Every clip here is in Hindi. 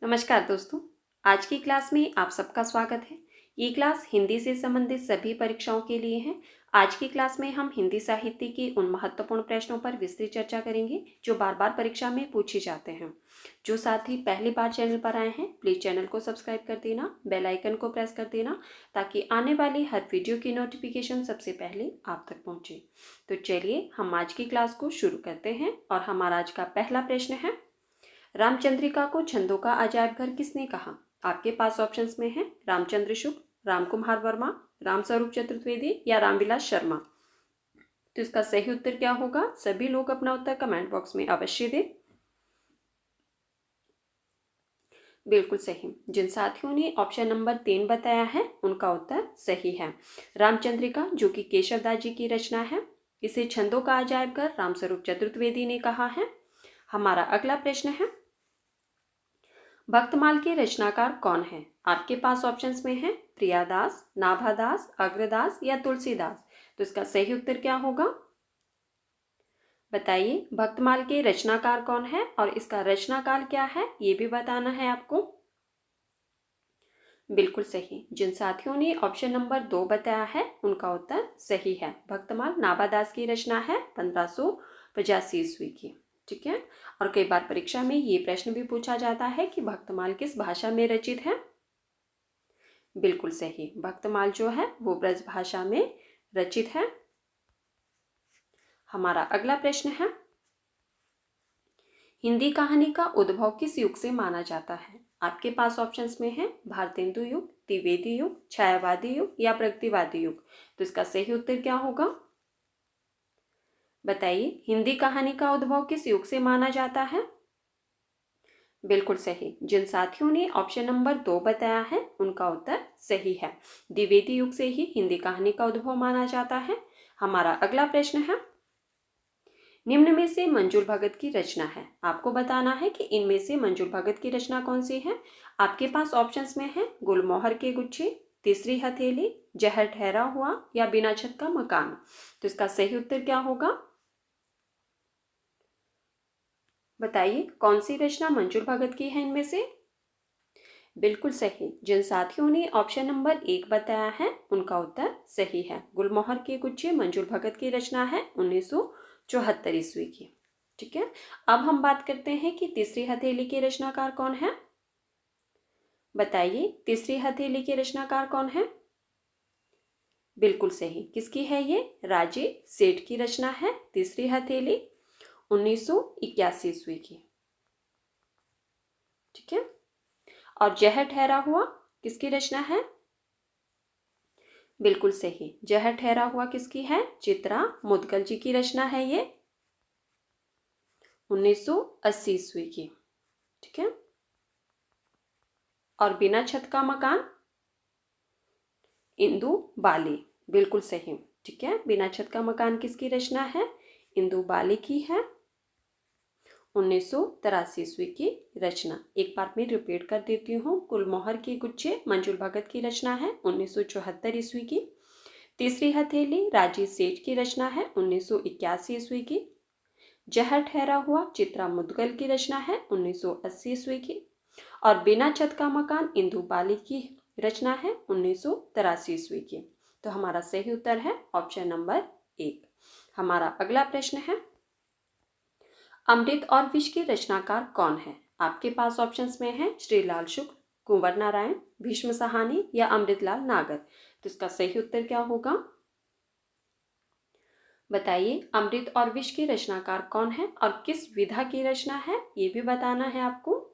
नमस्कार दोस्तों। आज की क्लास में आप सबका स्वागत है। ये क्लास हिंदी से संबंधित सभी परीक्षाओं के लिए है। आज की क्लास में हम हिंदी साहित्य के उन महत्वपूर्ण प्रश्नों पर विस्तृत चर्चा करेंगे जो बार बार परीक्षा में पूछे जाते हैं। जो साथी पहली बार चैनल पर आए हैं, प्लीज़ चैनल को सब्सक्राइब कर देना, बेल आइकन को प्रेस कर देना ताकि आने वाली हर वीडियो की नोटिफिकेशन सबसे पहले आप तक पहुँचे। तो चलिए हम आज की क्लास को शुरू करते हैं और हमारा आज का पहला प्रश्न है, रामचंद्रिका को छंदों का अजायब घर किसने कहा? आपके पास ऑप्शंस में है रामचंद्र शुक्ल, रामकुमार वर्मा, रामस्वरूप चतुर्वेदी या रामविलास शर्मा। तो इसका सही उत्तर क्या होगा? सभी लोग अपना उत्तर कमेंट बॉक्स में अवश्य दें। बिल्कुल सही। जिन साथियों ने ऑप्शन नंबर 3 बताया है उनका उत्तर सही है। रामचंद्रिका जो कि केशवदास जी की रचना है, इसे छंदों का अजायब घर रामस्वरूप चतुर्वेदी ने कहा है। हमारा अगला प्रश्न है, भक्तमाल के रचनाकार कौन है? आपके पास ऑप्शंस में है प्रियादास, नाभादास, अग्रदास या तुलसीदास। तो इसका सही उत्तर क्या होगा? बताइए, भक्तमाल के रचनाकार कौन है और इसका रचनाकाल क्या है, ये भी बताना है आपको। बिल्कुल सही। जिन साथियों ने ऑप्शन नंबर 2 बताया है उनका उत्तर सही है। भक्तमाल नाभादास की रचना है 1585 ईस्वी की। ठीक है। और कई बार परीक्षा में ये प्रश्न भी पूछा जाता है कि भक्तमाल किस भाषा में रचित है। बिल्कुल सही। भक्तमाल जो है वो ब्रज भाषा में रचित है। हमारा अगला प्रश्न है, हिंदी कहानी का उद्भव किस युग से माना जाता है? आपके पास ऑप्शंस में है भारतेंदु युग, द्विवेदी युग, छायावादी युग या प्रगतिवादी युग। तो इसका सही उत्तर क्या होगा? बताइए, हिंदी कहानी का उद्भव किस युग से माना जाता है? बिल्कुल सही। जिन साथियों ने ऑप्शन नंबर 2 बताया है उनका उत्तर सही है। द्विवेदी युग से ही हिंदी कहानी का उद्भव माना जाता है। हमारा अगला प्रश्न है, निम्न में से मंजूर भगत की रचना है। आपको बताना है कि इनमें से मंजूर भगत की रचना कौन सी है। आपके पास ऑप्शंस में है गुलमोहर के गुच्छे, तीसरी हथेली, जहर ठहरा हुआ या बिना छत का मकान। तो इसका सही उत्तर क्या होगा? बताइए, कौन सी रचना मंजूर भगत की है इनमें से? बिल्कुल सही। जिन साथियों ने ऑप्शन नंबर 1 बताया है उनका उत्तर सही है। गुलमोहर के गुच्छे मंजूर भगत की रचना है 1974 ईस्वी की। ठीक है। अब हम बात करते हैं कि तीसरी हथेली के रचनाकार कौन है। बताइए, तीसरी हथेली के रचनाकार कौन है? बिल्कुल सही। किसकी है ये? राजे सेठ की रचना है तीसरी हथेली 1981 ईस्वी की। ठीक है। और जहर ठहरा हुआ किसकी रचना है? बिल्कुल सही। जहर ठहरा हुआ किसकी है? चित्रा मुदगल जी की रचना है ये 1980 ईस्वी की। ठीक है। और बिना छत का मकान इंदु बाली। बिल्कुल सही। ठीक है। बिना छत का मकान किसकी रचना है? इंदु बाली की है 1983 ईस्वी की रचना। एक बार मैं रिपीट कर देती हूँ। गुलमोहर के गुच्छे मंजूर भगत की रचना है 1974 ईस्वी की। तीसरी हथेली राजीव सेठ की रचना है 1981 ईस्वी की। जहर ठहरा हुआ चित्रा मुदगल की रचना है 1980 ईस्वी की। और बिना छत का मकान इंदु बाली की रचना है 1983 ईस्वी की। तो हमारा सही उत्तर है ऑप्शन नंबर 1। हमारा अगला प्रश्न है, अमृत और विष के रचनाकार कौन है? आपके पास ऑप्शंस में है श्रीलाल शुक्ल, कुंवर नारायण, भीष्म साहनी या अमृतलाल नागर। तो इसका सही उत्तर क्या होगा? बताइए, अमृत और विष के रचनाकार कौन है और किस विधा की रचना है, ये भी बताना है आपको।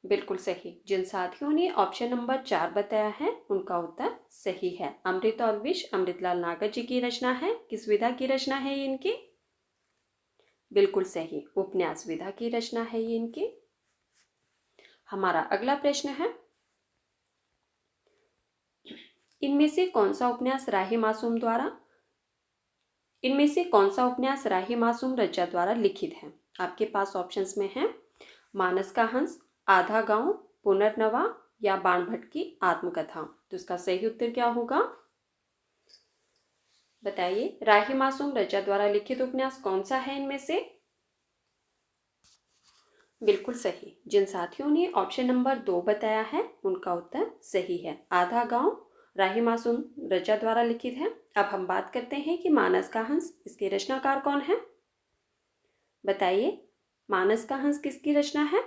बिल्कुल सही। जिन साथियों ने ऑप्शन नंबर 4 बताया है उनका उत्तर सही है। अमृत और विष अमृतलाल नागर जी की रचना है। किस विधा की रचना है ये इनकी? बिल्कुल सही। उपन्यास विधा की रचना है ये इनकी। हमारा अगला प्रश्न है, इनमें से कौन सा उपन्यास राही मासूम रचा द्वारा लिखित है? आपके पास ऑप्शंस में है मानस का हंस, आधा गांव, पुनर्नवा या बाणभट्ट की आत्मकथा। तो इसका सही उत्तर क्या होगा? बताइए, राही मासूम रचा द्वारा लिखित उपन्यास कौन सा है इनमें से? बिल्कुल सही। जिन साथियों ने ऑप्शन नंबर 2 बताया है उनका उत्तर सही है। आधा गांव राही मासूम रचा द्वारा लिखित है। अब हम बात करते हैं कि मानस का हंस इसके रचनाकार कौन है। बताइए, मानस का हंस किसकी रचना है।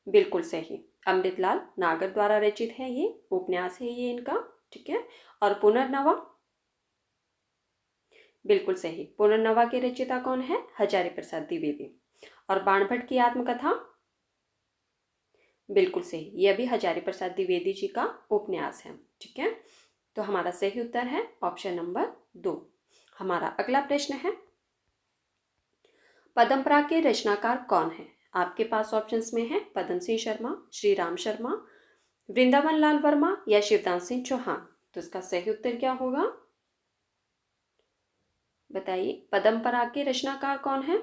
बिल्कुल सही, अमृतलाल नागर द्वारा रचित है। ये उपन्यास है ये इनका, ठीक है। और पुनर्नवा, बिल्कुल सही, पुनर्नवा के रचयिता कौन है, हजारी प्रसाद द्विवेदी। और बाणभट्ट की आत्मकथा, बिल्कुल सही, यह भी हजारी प्रसाद द्विवेदी जी का उपन्यास है, ठीक है। तो हमारा सही उत्तर है ऑप्शन नंबर 2। हमारा अगला प्रश्न है, पदमपरा के रचनाकार कौन है। आपके पास ऑप्शंस में है पदम सिंह शर्मा, श्री राम शर्मा, वृंदावन लाल वर्मा या शिवदास सिंह चौहान। तो इसका सही उत्तर क्या होगा, बताइए, पदमपरा के रचनाकार कौन है।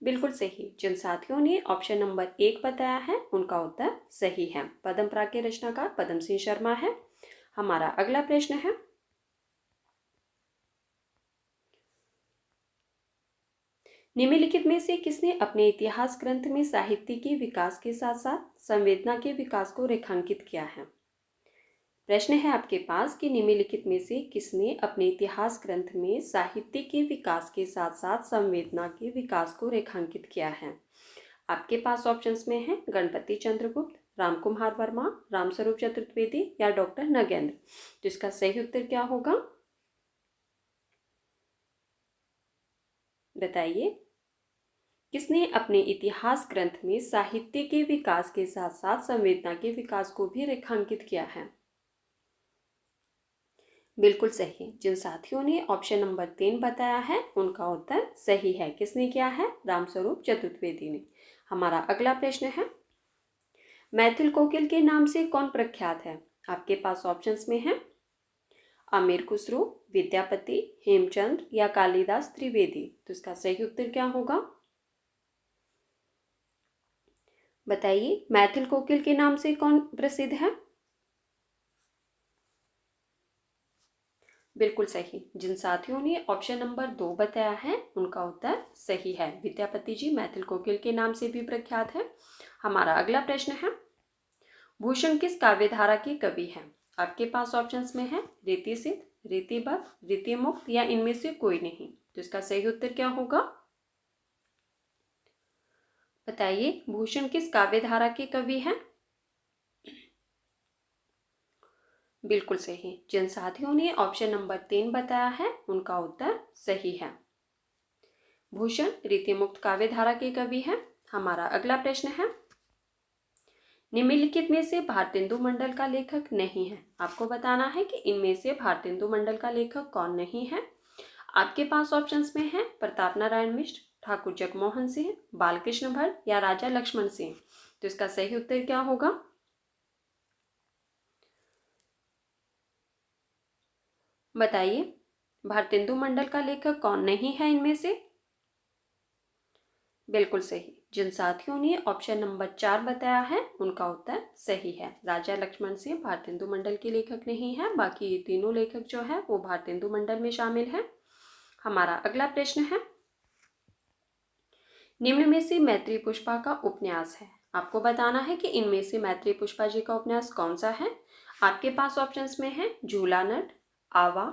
बिल्कुल सही, जिन साथियों ने ऑप्शन नंबर 1 बताया है उनका उत्तर सही है। पदमपरा के रचनाकार पदम सिंह शर्मा है। हमारा अगला प्रश्न है, निम्नलिखित में से किसने अपने इतिहास ग्रंथ में साहित्य के विकास के साथ साथ संवेदना के विकास को रेखांकित किया है। प्रश्न है आपके पास कि निम्नलिखित में से किसने अपने इतिहास ग्रंथ में साहित्य के विकास के साथ साथ संवेदना के विकास को रेखांकित किया है। आपके पास ऑप्शंस में है गणपति चंद्रगुप्त, रामकुमार वर्मा, रामस्वरूप चतुर्वेदी या डॉक्टर नगेंद्र। तो इसका सही उत्तर क्या होगा, बताइए, किसने अपने इतिहास ग्रंथ में साहित्य के विकास के साथ साथ संवेदना के विकास को भी रेखांकित किया है। बिल्कुल सही, जिन साथियों ने ऑप्शन नंबर 3 बताया है उनका उत्तर सही है। किसने किया है, रामस्वरूप चतुर्वेदी ने। हमारा अगला प्रश्न है, मैथिल कोकिल के नाम से कौन प्रख्यात है। आपके पास ऑप्शंस में है अमीर खुसरो, विद्यापति, हेमचंद्र या कालिदास त्रिवेदी। तो इसका सही उत्तर क्या होगा, बताइए, मैथिल कोकिल के नाम से कौन प्रसिद्ध है। बिल्कुल सही, जिन साथियों ने ऑप्शन नंबर 2 बताया है उनका उत्तर सही है। विद्यापति जी मैथिल कोकिल के नाम से भी प्रख्यात है। हमारा अगला प्रश्न है, भूषण किस काव्यधारा के कवि हैं। आपके पास ऑप्शंस में है रीतिसिद्ध, रीतिबद्ध, रीतिमुक्त या इनमें से कोई नहीं। तो इसका सही उत्तर क्या होगा, बताइए, भूषण किस काव्यधारा के कवि हैं। बिल्कुल सही, जिन साथियों ने ऑप्शन नंबर 3 बताया है उनका उत्तर सही है। भूषण रीतिमुक्त काव्यधारा के कवि हैं। हमारा अगला प्रश्न है, निम्नलिखित में से भारतेंदु मंडल का लेखक नहीं है। आपको बताना है कि इनमें से भारतेंदु मंडल का लेखक कौन नहीं है। आपके पास ऑप्शंस में है प्रताप नारायण मिश्र, ठाकुर जगमोहन सिंह, बालकृष्ण भट्ट या राजा लक्ष्मण सिंह। तो इसका सही उत्तर क्या होगा, बताइए, भारतेंदु मंडल का लेखक कौन नहीं है इनमें से। बिल्कुल सही, जिन साथियों ने ऑप्शन नंबर 4 बताया है उनका उत्तर सही है। राजा लक्ष्मण सिंह भारतेंदु मंडल के लेखक नहीं है, बाकी ये तीनों लेखक जो है वो भारतेंदु मंडल में शामिल है। हमारा अगला प्रश्न है, निम्न में से मैत्री पुष्पा का उपन्यास है। आपको बताना है कि इनमें से मैत्री पुष्पा जी का उपन्यास कौन सा है। आपके पास ऑप्शंस में है झूला नट, आवा,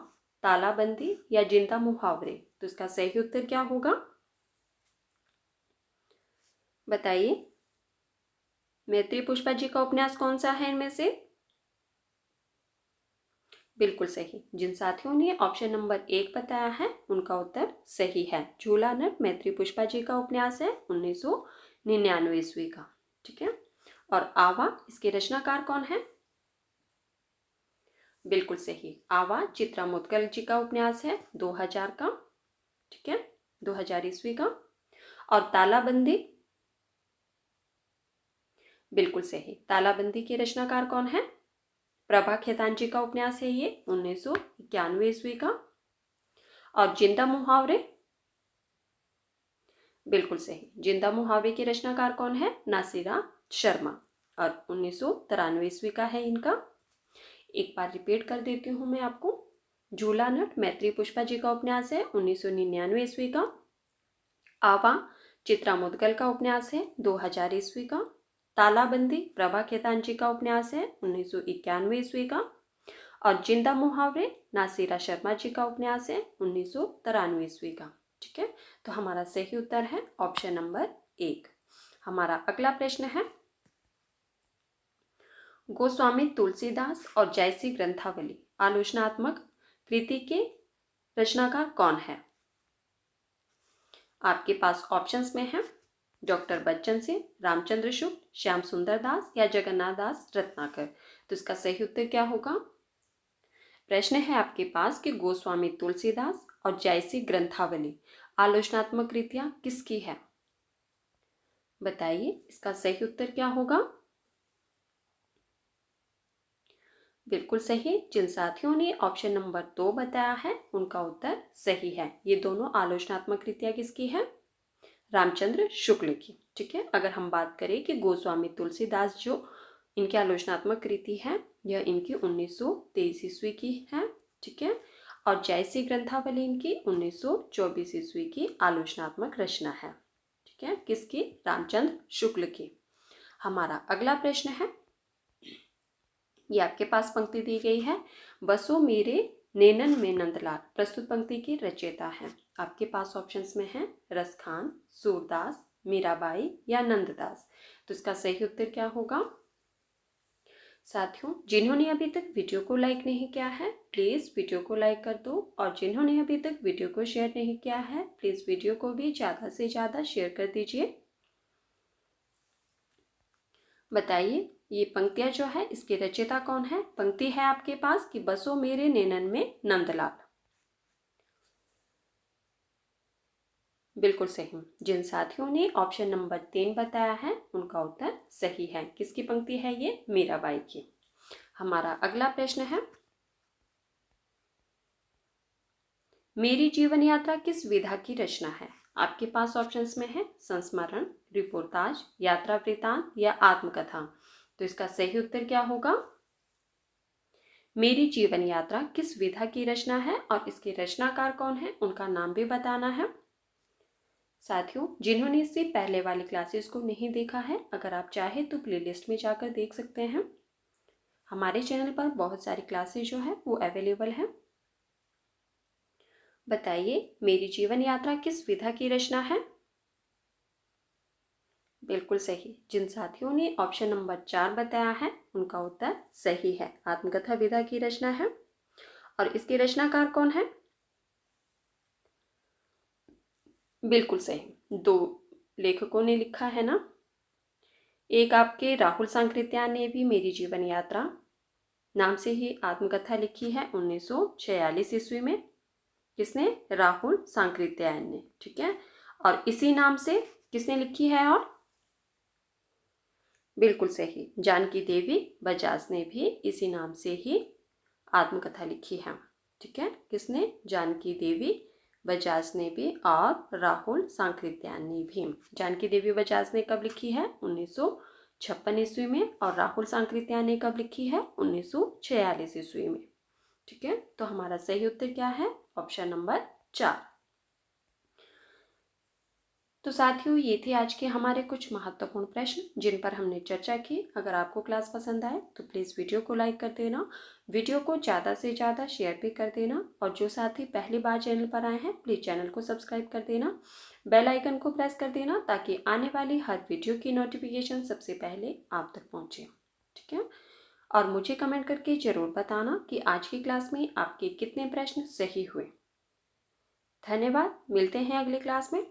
तालाबंदी या जिंदा मुहावरे। तो इसका सही उत्तर क्या होगा, बताइए, मैत्री पुष्पा जी का उपन्यास कौन सा है इनमें से। बिल्कुल सही, जिन साथियों ने ऑप्शन नंबर 1 बताया है उनका उत्तर सही है। झूला नट मैत्री पुष्पा जी का उपन्यास है 1999 ईस्वी का, ठीक है। और आवा, इसके रचनाकार कौन है। बिल्कुल सही, आवा चित्रा मुद्गल जी का उपन्यास है 2000 का, ठीक है, 2000 ईस्वी का। और तालाबंदी, बिल्कुल सही, तालाबंदी के रचनाकार कौन है, प्रभा खेतान जी का उपन्यास है ये 1991 ईस्वी का। और जिंदा मुहावरे, बिल्कुल सही, जिंदा मुहावरे के रचनाकार कौन है, नासिरा शर्मा, और 1993 ईस्वी का है इनका। एक बार रिपीट कर देती हूँ मैं आपको, झूला नट मैत्री पुष्पा जी का उपन्यास है 1999 ईस्वी का। आवा चित्रा मुदगल का उपन्यास है 2000 ईस्वी का। तालाबंदी प्रभा खेतान जी का उपन्यास है 1991 ईस्वी का। और जिंदा मुहावरे नासिरा शर्मा जी का उपन्यास है 1993 ईस्वी का। ठीक है, तो हमारा सही उत्तर है ऑप्शन नंबर 1। हमारा अगला प्रश्न है, गोस्वामी तुलसीदास और जयसी ग्रंथावली आलोचनात्मक कृति के रचनाकार कौन है? आपके पास ऑप्शंस में है डॉक्टर बच्चन सिंह, रामचंद्र शुक्ल, श्याम सुंदर दास या जगन्नाथ दास रत्नाकर। तो इसका सही उत्तर क्या होगा? प्रश्न है आपके पास कि गोस्वामी तुलसीदास और जयसी ग्रंथावली आलोचनात्मक कृतियां किसकी है? बताइए इसका सही उत्तर क्या होगा? बिल्कुल सही। जिन साथियों ने ऑप्शन नंबर 2 बताया है उनका उत्तर सही है। ये दोनों आलोचनात्मक कृतियां किसकी है? रामचंद्र शुक्ल की। ठीक है, अगर हम बात करें कि गोस्वामी तुलसीदास जो इनकी आलोचनात्मक कृति है यह इनकी 1923 ईस्वी की है। ठीक है, और जयसी ग्रंथावली इनकी 1924 ईस्वी की आलोचनात्मक रचना है। ठीक है, किसकी? रामचंद्र शुक्ल की। हमारा अगला प्रश्न है, ये आपके पास पंक्ति दी गई है, बसो मेरे नैनन में नंदलाल प्रस्तुत पंक्ति की रचयिता है। आपके पास ऑप्शंस में है रसखान, सूरदास, मीराबाई या नंददास। तो इसका सही उत्तर क्या होगा? साथियों, जिन्होंने अभी तक वीडियो को लाइक नहीं किया है प्लीज़ वीडियो को लाइक कर दो, और जिन्होंने अभी तक वीडियो को शेयर नहीं किया है प्लीज़ वीडियो को भी ज़्यादा से ज़्यादा शेयर कर दीजिए। बताइए ये पंक्तियां जो है इसके रचयिता कौन है? पंक्ति है आपके पास कि बसो मेरे नैनन में नंदलाल। बिल्कुल सही। जिन साथियों ने ऑप्शन नंबर 3 बताया है उनका उत्तर सही है। किसकी पंक्ति है ये? मीराबाई की। हमारा अगला प्रश्न है, मेरी जीवन यात्रा किस विधा की रचना है? आपके पास ऑप्शंस में है संस्मरण, रिपोर्टाज, यात्रा वृतांत या आत्मकथा। तो इसका सही उत्तर क्या होगा? मेरी जीवन यात्रा किस विधा की रचना है और इसके रचनाकार कौन है उनका नाम भी बताना है। साथियों, जिन्होंने इससे पहले वाली क्लासेस को नहीं देखा है अगर आप चाहे तो प्लेलिस्ट में जाकर देख सकते हैं। हमारे चैनल पर बहुत सारी क्लासेस जो है वो अवेलेबल है। बताइए मेरी जीवन यात्रा किस विधा की रचना है? बिल्कुल सही। जिन साथियों ने ऑप्शन नंबर 4 बताया है उनका उत्तर सही है, आत्मकथा विधा की रचना है। और इसके रचनाकार कौन है? बिल्कुल सही। 2 लेखकों ने लिखा है ना, एक आपके राहुल सांकृत्यायन ने भी मेरी जीवन यात्रा नाम से ही आत्मकथा लिखी है 1946 ईस्वी में। किसने? राहुल सांकृत्यायन ने। ठीक है, और इसी नाम से किसने लिखी है? और बिल्कुल सही, जानकी देवी बजाज ने भी इसी नाम से ही आत्मकथा लिखी है। ठीक है, किसने? जानकी देवी बजाज ने भी और राहुल सांकृत्यायन ने भी। जानकी देवी बजाज ने कब लिखी है? 1956 ईस्वी में। और राहुल सांकृत्यायन ने कब लिखी है? 1946 ईस्वी में। ठीक है, तो हमारा सही उत्तर क्या है? Option number 4। तो साथियों, ये थे आज के हमारे कुछ महत्वपूर्ण प्रश्न जिन पर हमने चर्चा की। अगर आपको क्लास पसंद आए तो प्लीज़ वीडियो को लाइक कर देना, वीडियो को ज़्यादा से ज़्यादा शेयर भी कर देना, और जो साथी पहली बार चैनल पर आए हैं प्लीज़ चैनल को सब्सक्राइब कर देना, बेल आइकन को प्रेस कर देना ताकि आने वाली हर वीडियो की नोटिफिकेशन सबसे पहले आप तक पहुँचे। ठीक है, और मुझे कमेंट करके ज़रूर बताना कि आज की क्लास में आपके कितने प्रश्न सही हुए। धन्यवाद, मिलते हैं अगली क्लास में।